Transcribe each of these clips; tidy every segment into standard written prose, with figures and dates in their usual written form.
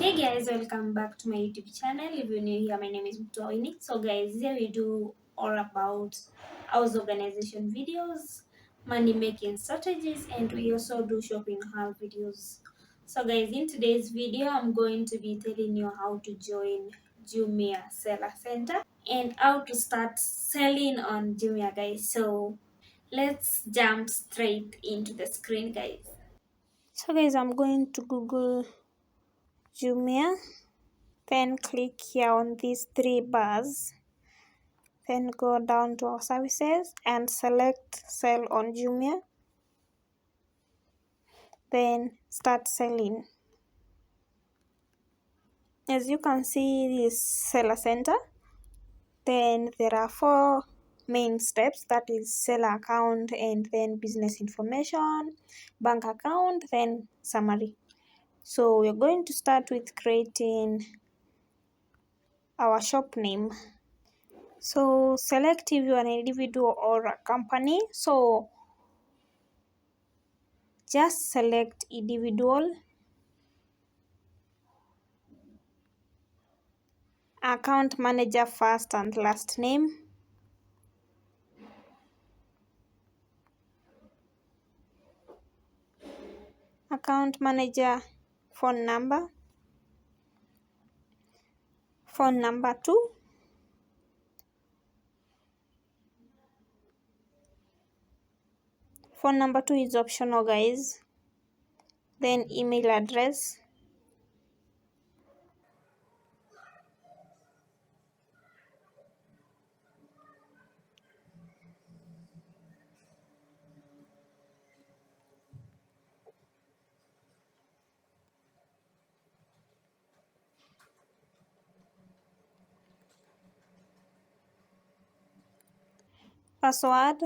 Hey guys, welcome back to my YouTube channel. If you're new here, my name is Mtoini. So guys, here we do all about house organization videos, money making strategies, and we also do shopping haul videos. So guys, in today's video, I'm going to be telling you how to join Jumia Seller Center and how to start selling on Jumia, guys. So let's jump straight into the screen, guys. So guys, I'm going to Google Jumia. Then click here on these three bars. Then go down to our services and select sell on Jumia. Then start selling. As you can see, this seller center. Then there are four main steps, that is seller account and then business information, bank account, then summary. So we're going to start with creating our shop name. So select if you are an individual or a company. So just select individual, account manager first and last name, account manager phone number 2, phone number 2 is optional, guys. Then email address, password,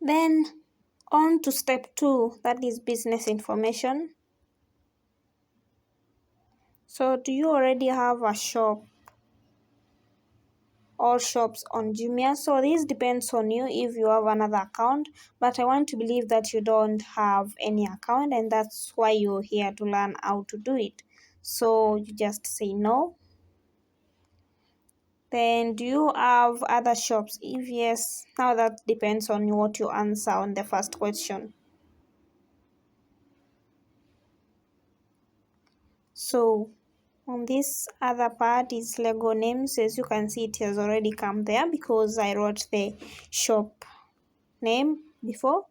then on to step 2, that is business information. So do you already have a shop or shops on Jumia? So this depends on you if you have another account, but I want to believe that you don't have any account, and that's why you're here to learn how to do it. So you just say no. Then do you have other shops? If yes, now that depends on what you answer on the first question. So on this other part is Lego names. As you can see, it has already come there because I wrote the shop name before.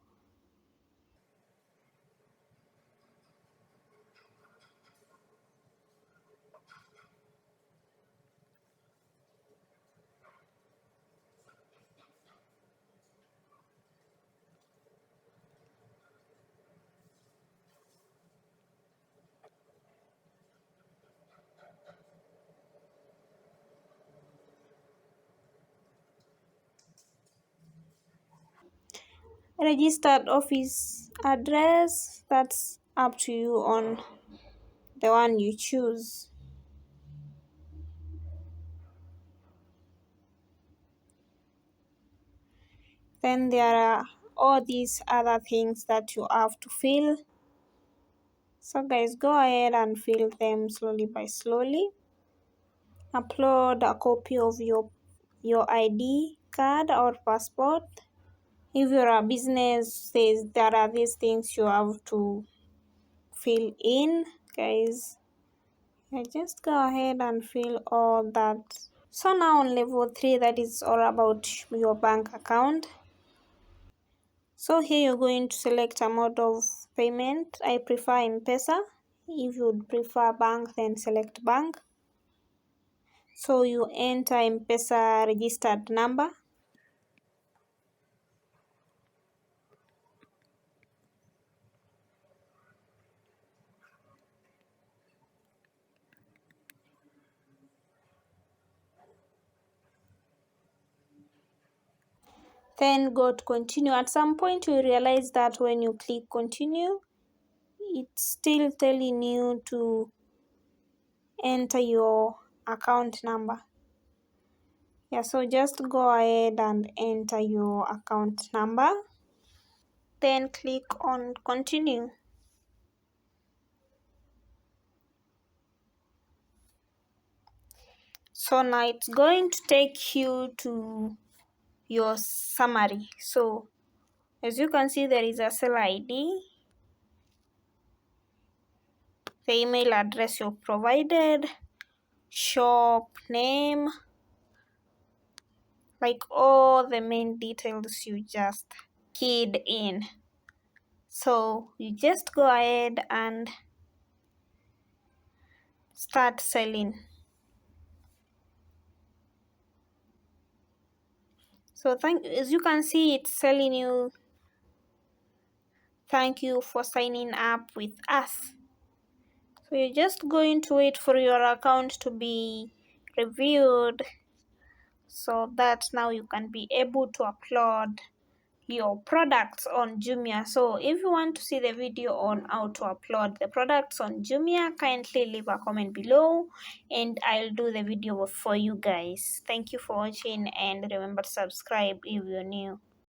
Registered office address, that's up to you on the one you choose. Then there are all these other things that you have to fill. So guys, go ahead and fill them slowly by slowly. Upload a copy of your ID card or passport. If you're a business, there are these things you have to fill in, guys. Just go ahead and fill all that. So now on level 3, that is all about your bank account. So here you're going to select a mode of payment. I prefer M-Pesa. If you would prefer bank, then select bank. So you enter M-Pesa registered number. Then go to continue. At some point you realize that when you click continue, it's still telling you to enter your account number. Yeah, so just go ahead and enter your account number, then click on continue. So now it's going to take you to your summary. So as you can see, there is a seller ID, the email address you provided, shop name, like all the main details you just keyed in. So you just go ahead and start selling. So as you can see, it's selling you, thank you for signing up with us. So you're just going to wait for your account to be reviewed so that now you can be able to upload your products on Jumia. So if you want to see the video on how to upload the products on Jumia, kindly leave a comment below and I'll do the video for you guys. Thank you for watching and remember to subscribe if you're new.